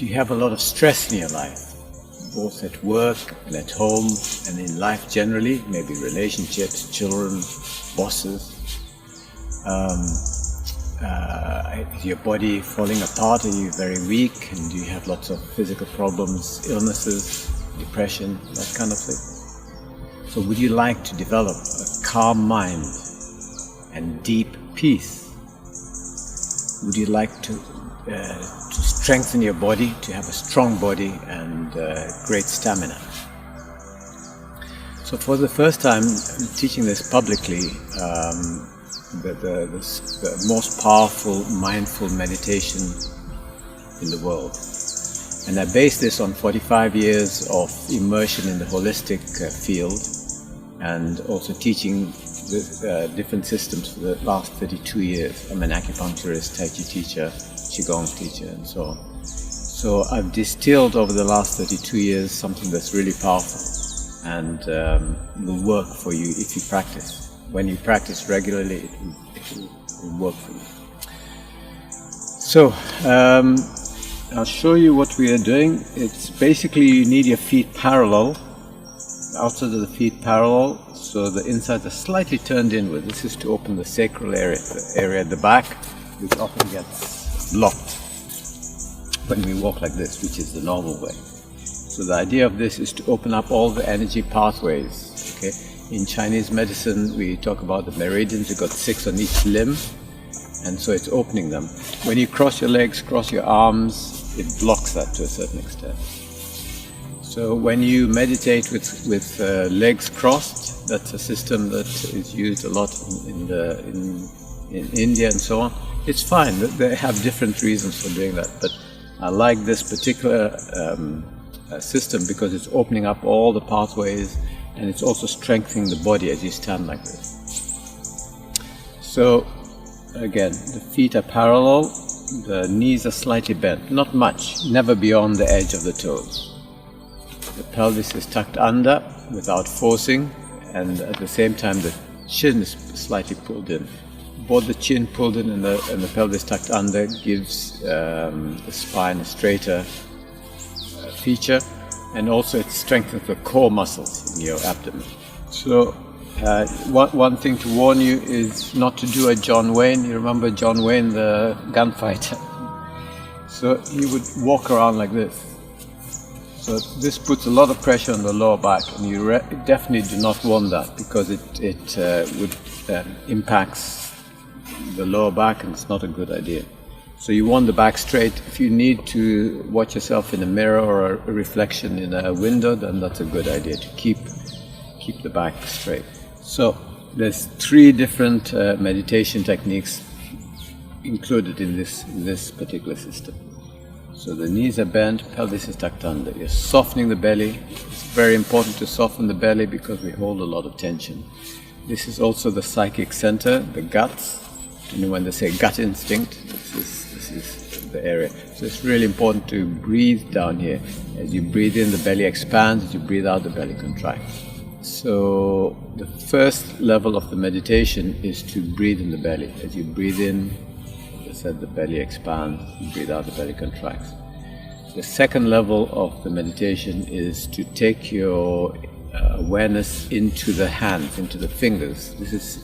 Do you have a lot of stress in your life, both at work and at home and in life generally, maybe relationships, children, bosses? Is your body falling apart? Are you very weak? And do you have lots of physical problems, illnesses, depression, that kind of thing? So would you like to develop a calm mind and deep peace? Would you like to strengthen your body, to have a strong body and great stamina? So for the first time, I'm teaching this publicly, the most powerful mindful meditation in the world. And I base this on 45 years of immersion in the holistic field, and also teaching different systems for the last 32 years. I'm an acupuncturist, Tai Chi teacher, Qigong teacher, and so on. So I've distilled over the last 32 years something that's really powerful and will work for you if you practice. When you practice regularly, it will work for you. So I'll show you what we are doing. It's basically you need your feet parallel, outside of the feet parallel, so the insides are slightly turned inward. This is to open the sacral area, the area at the back, which often gets blocked when we walk like this, which is the normal way. So the idea of this is to open up all the energy pathways. Okay? In Chinese medicine, we talk about the meridians. You've got 6 on each limb, and so it's opening them. When you cross your legs, cross your arms, it blocks that to a certain extent. So when you meditate with legs crossed, that's a system that is used a lot in India and so on. It's fine. They have different reasons for doing that, but I like this particular system because it's opening up all the pathways, and it's also strengthening the body as you stand like this. So again, the feet are parallel, the knees are slightly bent, not much, never beyond the edge of the toes. The pelvis is tucked under without forcing, and at the same time the chin is slightly pulled in. Both the chin pulled in and the pelvis tucked under gives the spine a straighter feature, and also it strengthens the core muscles in your abdomen. So one thing to warn you is not to do a John Wayne. You remember John Wayne, the gunfighter? So he would walk around like this. So this puts a lot of pressure on the lower back, and you definitely do not want that, because it would impacts the lower back, and it's not a good idea. So you want the back straight. If you need to watch yourself in a mirror or a reflection in a window, then that's a good idea to keep the back straight. So there's 3 different meditation techniques included in this particular system. So the knees are bent, pelvis is tucked under. You're softening the belly. It's very important to soften the belly because we hold a lot of tension. This is also the psychic center, the guts. You know, when they say gut instinct, this is the area. So it's really important to breathe down here. As you breathe in, the belly expands. As you breathe out, the belly contracts. So the first level of the meditation is to breathe in the belly. As you breathe in, as I said, the belly expands. You breathe out, the belly contracts. The second level of the meditation is to take your awareness into the hands, into the fingers. This is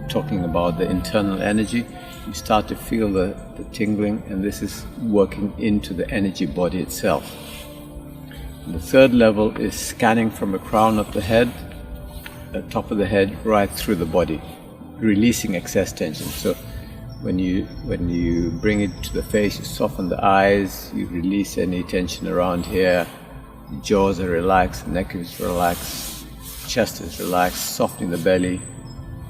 talking about the internal energy. You start to feel the tingling, and this is working into the energy body itself. And the third level is scanning from the crown of the head, the top of the head, right through the body, releasing excess tension. So when you bring it to the face, you soften the eyes, you release any tension around here, jaws are relaxed, neck is relaxed, chest is relaxed, softening the belly,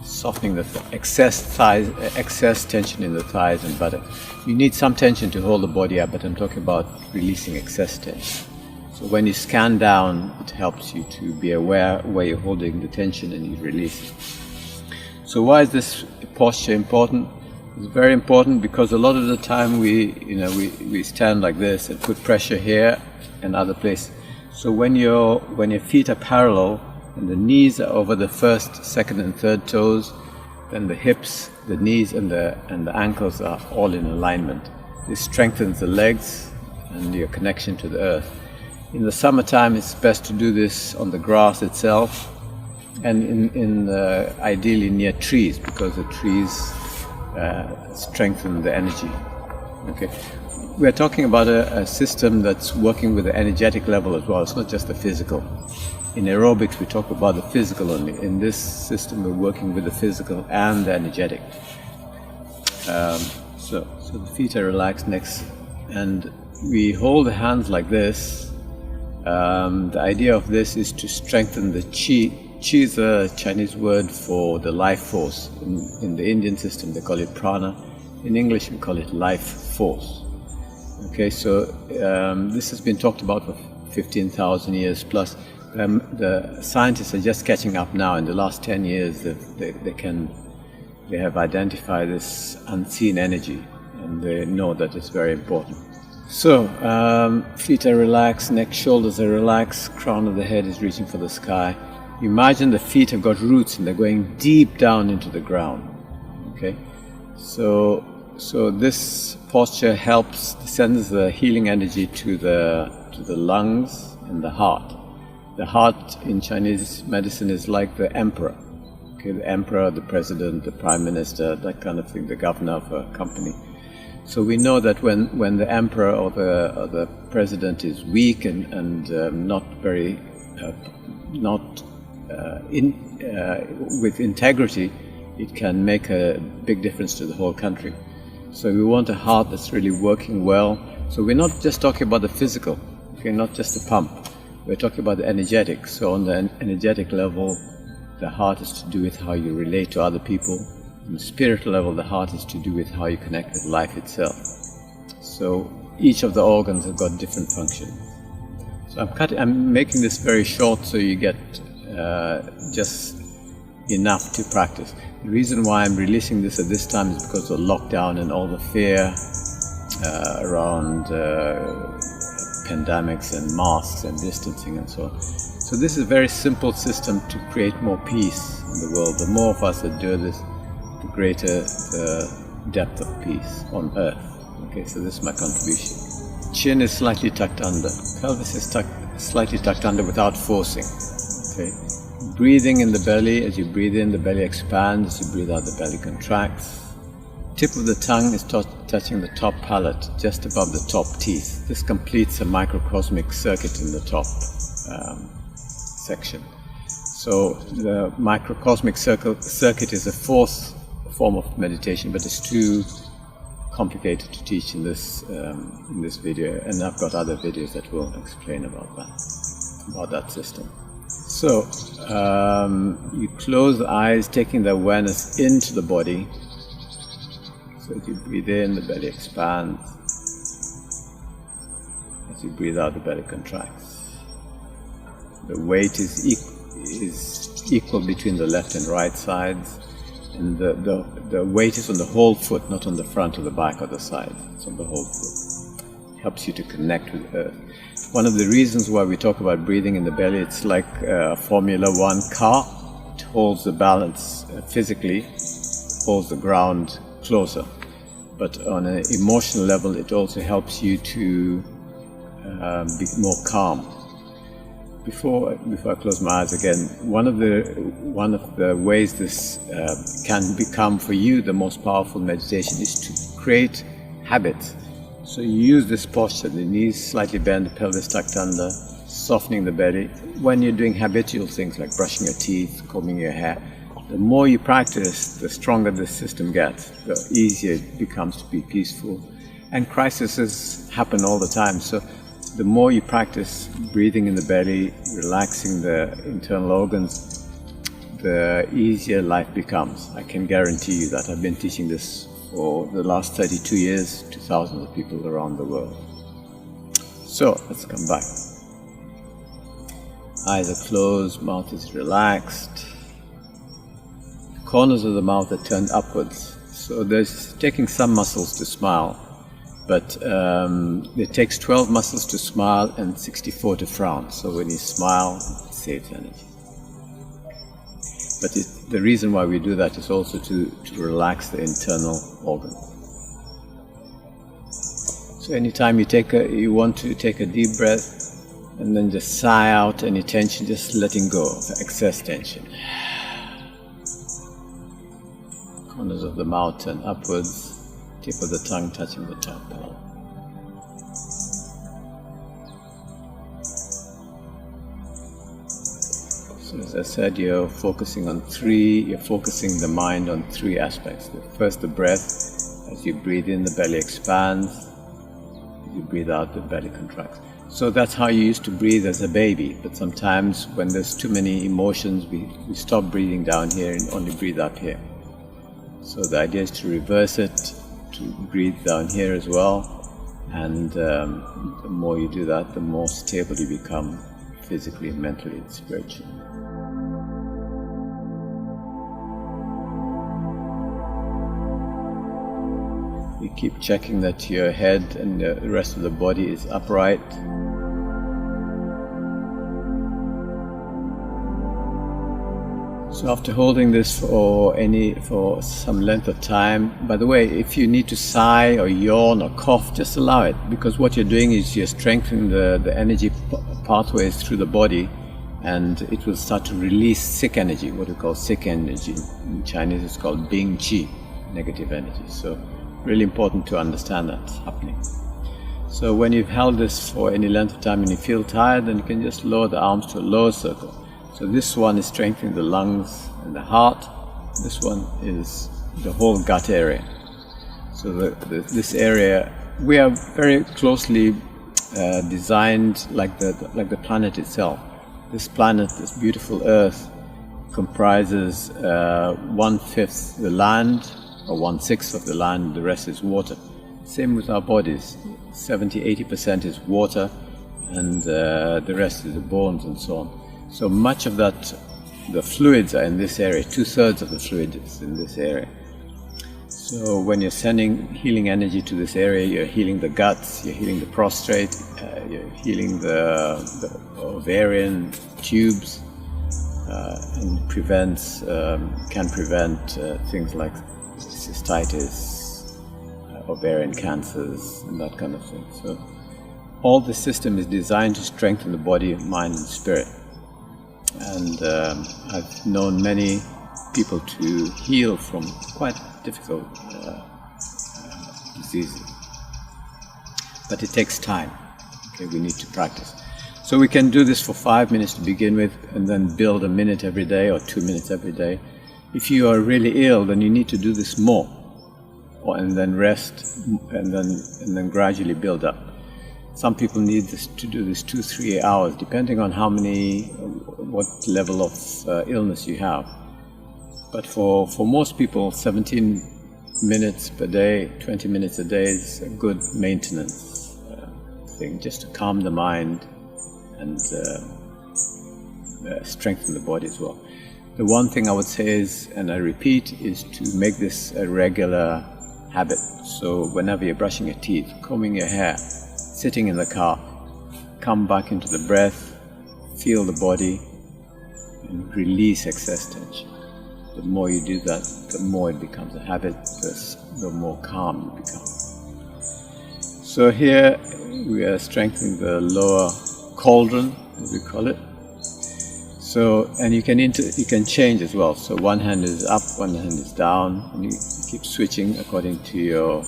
softening the excess tension in the thighs and buttocks. You need some tension to hold the body up, but I'm talking about releasing excess tension. So when you scan down, it helps you to be aware where you're holding the tension and you release it. So why is this posture important? It's very important because a lot of the time we stand like this and put pressure here and other places. So when your feet are parallel and the knees are over the first, second and third toes, then the hips, the knees and the ankles are all in alignment. This strengthens the legs, and your connection to the earth. In the summertime, it's best to do this on the grass itself, and ideally near trees, because the trees strengthen the energy. Okay, we're talking about a system that's working with the energetic level as well. It's not just the physical. In aerobics, we talk about the physical only. In this system, we're working with the physical and the energetic. So the feet are relaxed next, and we hold the hands like this. The idea of this is to strengthen the qi. Qi is a Chinese word for the life force. In the Indian system, they call it prana. In English, we call it life force. Okay, so this has been talked about for 15,000 years plus. The scientists are just catching up now. In the last 10 years, they have identified this unseen energy, and they know that it's very important. So, feet are relaxed, neck, shoulders are relaxed, crown of the head is reaching for the sky. Imagine the feet have got roots and they're going deep down into the ground. Okay, so this posture sends the healing energy to the lungs and the heart. The heart in Chinese medicine is like the emperor. Okay, the emperor, the president, the prime minister, that kind of thing, the governor of a company. So we know that when the emperor or the president is weak and not very with integrity, it can make a big difference to the whole country. So we want a heart that's really working well. So we're not just talking about the physical, okay, not just the pump. We're talking about the energetic. So on the energetic level, the heart is to do with how you relate to other people. On the spiritual level, the heart is to do with how you connect with life itself. So each of the organs have got different functions. So I'm making this very short so you get just enough to practice. The reason why I'm releasing this at this time is because of lockdown and all the fear around pandemics and masks and distancing and so on. So this is a very simple system to create more peace in the world. The more of us that do this, the greater the depth of peace on earth. Okay, so this is my contribution. Chin is slightly tucked under. Pelvis is slightly tucked under without forcing. Okay. Breathing in the belly. As you breathe in, the belly expands. As you breathe out, the belly contracts. Tip of the tongue is touching the top palate, just above the top teeth. This completes a microcosmic circuit in the top section. So the microcosmic circuit is a fourth form of meditation, but it's too complicated to teach in this video, and I've got other videos that will explain about that system. So you close the eyes, taking the awareness into the body. So as you breathe in, the belly expands. As you breathe out, the belly contracts. The weight is equal between the left and right sides, and the weight is on the whole foot, not on the front or the back or the side. It's on the whole foot. It helps you to connect with earth. One of the reasons why we talk about breathing in the belly, it's like a Formula 1 car. It holds the balance physically, holds the ground closer. But on an emotional level, it also helps you to be more calm. Before I close my eyes again, one of the ways this can become for you the most powerful meditation is to create habits. So you use this posture, the knees slightly bent, the pelvis tucked under, softening the belly. When you're doing habitual things like brushing your teeth, combing your hair, the more you practice, the stronger the system gets, the easier it becomes to be peaceful. And crises happen all the time. So the more you practice breathing in the belly, relaxing the internal organs, the easier life becomes. I can guarantee you that. I've been teaching this for the last 32 years to thousands of people around the world. So let's come back. Eyes are closed, mouth is relaxed. The corners of the mouth are turned upwards. So there's taking some muscles to smile, but it takes 12 muscles to smile and 64 to frown. So when you smile, it saves energy. But the reason why we do that is also to relax the internal organ. So So anytime you want to take a deep breath, and then just sigh out any tension, just letting go of excess tension. Corners of the mouth turn upwards, tip of the tongue touching the top. So as I said, you're focusing the mind on three aspects. First, the breath. As you breathe in, the belly expands. As you breathe out, the belly contracts. So that's how you used to breathe as a baby, but sometimes when there's too many emotions, we stop breathing down here and only breathe up here. So the idea is to reverse it, to breathe down here as well, and the more you do that, the more stable you become physically, mentally, and spiritually. You keep checking that your head and the rest of the body is upright. So after holding this for some length of time, by the way, if you need to sigh or yawn or cough, just allow it, because what you're doing is you're strengthening the energy pathways through the body, and it will start to release sick energy, what we call sick energy. In Chinese it's called Bing Qi, negative energy. So really important to understand that's happening. So when you've held this for any length of time and you feel tired, then you can just lower the arms to a lower circle. So this one is strengthening the lungs and the heart. This one is the whole gut area. So this area, we are very closely designed like the planet itself. This planet, this beautiful Earth, comprises 1/5 the land, or 1/6 of the land, the rest is water. Same with our bodies, 70–80% is water, and the rest is the bones and so on. So much of that, the fluids are in this area, 2/3 of the fluid is in this area. So when you're sending healing energy to this area, you're healing the guts, you're healing the prostate, you're healing the ovarian tubes, and can prevent things like cystitis, ovarian cancers, and that kind of thing. So all the system is designed to strengthen the body, mind, and spirit. And I've known many people to heal from quite difficult diseases. But it takes time. Okay, we need to practice. So we can do this for 5 minutes to begin with, and then build a minute every day or 2 minutes every day. If you are really ill, then you need to do this more, and then rest, and then gradually build up. Some people need to do this 2–3 hours, depending on what level of illness you have. But for most people, 17 minutes per day, 20 minutes a day is a good maintenance thing, just to calm the mind and strengthen the body as well. The one thing I would say is, and I repeat, is to make this a regular habit. So whenever you're brushing your teeth, combing your hair, sitting in the car, come back into the breath, feel the body, and release excess tension. The more you do that, the more it becomes a habit, the more calm you become. So here we are strengthening the lower cauldron, as we call it. So, and you can change as well. So one hand is up, one hand is down, and you keep switching according to your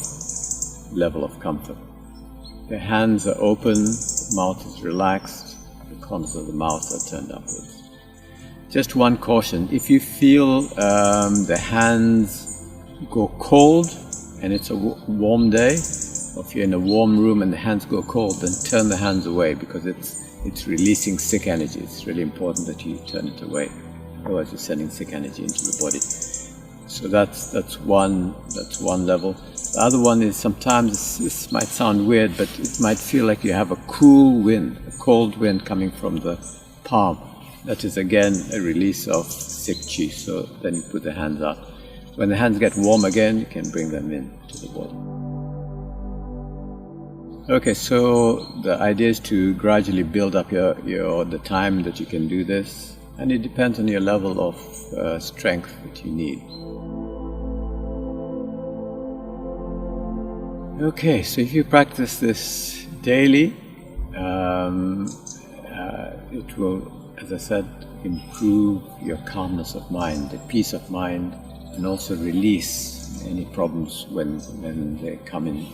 level of comfort. The hands are open, the mouth is relaxed, the corners of the mouth are turned upwards. Just one caution: if you feel the hands go cold and it's a warm day, or if you're in a warm room and the hands go cold, then turn the hands away, because it's releasing sick energy. It's really important that you turn it away, otherwise you're sending sick energy into the body. So that's one level. The other one is, sometimes this might sound weird, but it might feel like you have a cool wind, a cold wind coming from the palm. That is again a release of sick qi. So then you put the hands out. When the hands get warm again, you can bring them in to the body. Okay, so the idea is to gradually build up the time that you can do this, and it depends on your level of strength that you need. Okay, so if you practice this daily, it will, as I said, improve your calmness of mind, the peace of mind, and also release any problems when they come in,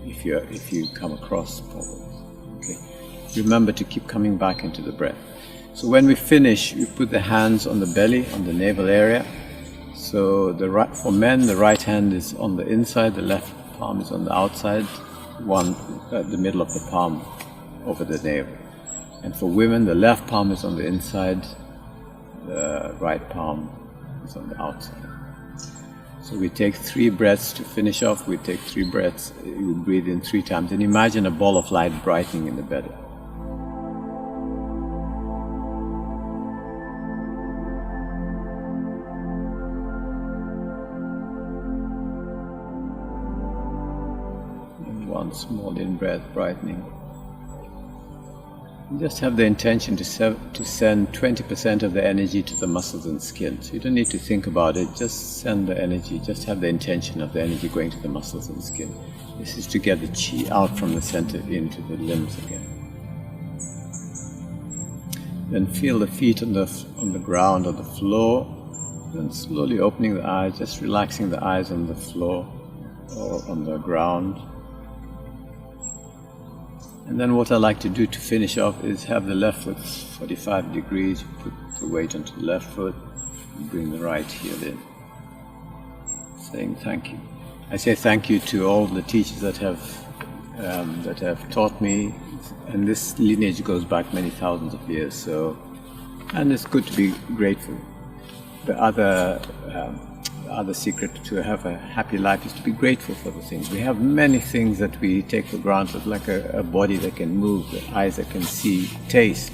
if you come across problems. Okay, remember to keep coming back into the breath. So when we finish, we put the hands on the belly, on the navel area. So for men, the right hand is on the inside, the left palm is on the outside, one at the middle of the palm over the navel. And for women, the left palm is on the inside, the right palm is on the outside. So we take 3 breaths to finish off. We take 3 breaths, you breathe in 3 times, and imagine a ball of light brightening in the belly. And one small in-breath brightening. Just have the intention to send 20% of the energy to the muscles and skin. So you don't need to think about it, just send the energy, just have the intention of the energy going to the muscles and skin. This is to get the chi out from the center into the limbs again. Then feel the feet on the ground or the floor, then slowly opening the eyes, just relaxing the eyes on the floor or on the ground. And then what I like to do to finish off is have the left foot 45 degrees, put the weight onto the left foot, and bring the right heel in, saying thank you. I say thank you to all the teachers that have taught me, and this lineage goes back many thousands of years. And it's good to be grateful. The other secret to have a happy life is to be grateful for the things. We have many things that we take for granted, like a body that can move, the eyes that can see, taste,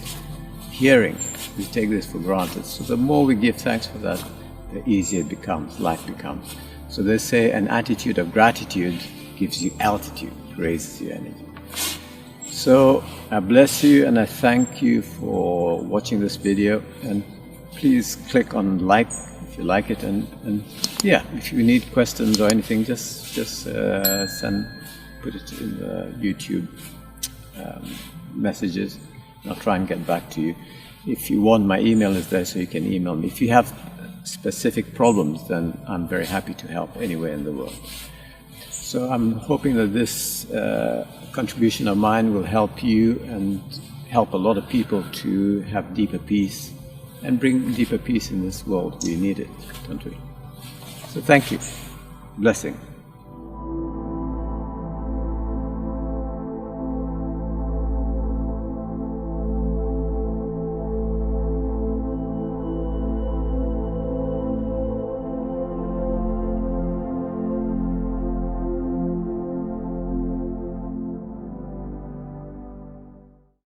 hearing. We take this for granted. So the more we give thanks for that, the easier it becomes, life becomes. So they say an attitude of gratitude gives you altitude, raises your energy. So I bless you and I thank you for watching this video, and please click on like if you like it, and yeah, if you need questions or anything, just put it in the YouTube messages, and I'll try and get back to you. If you want, my email is there, so you can email me. If you have specific problems, then I'm very happy to help anywhere in the world. So I'm hoping that this contribution of mine will help you and help a lot of people to have deeper peace and bring deeper peace in this world. We need it, don't we? So thank you. Blessing.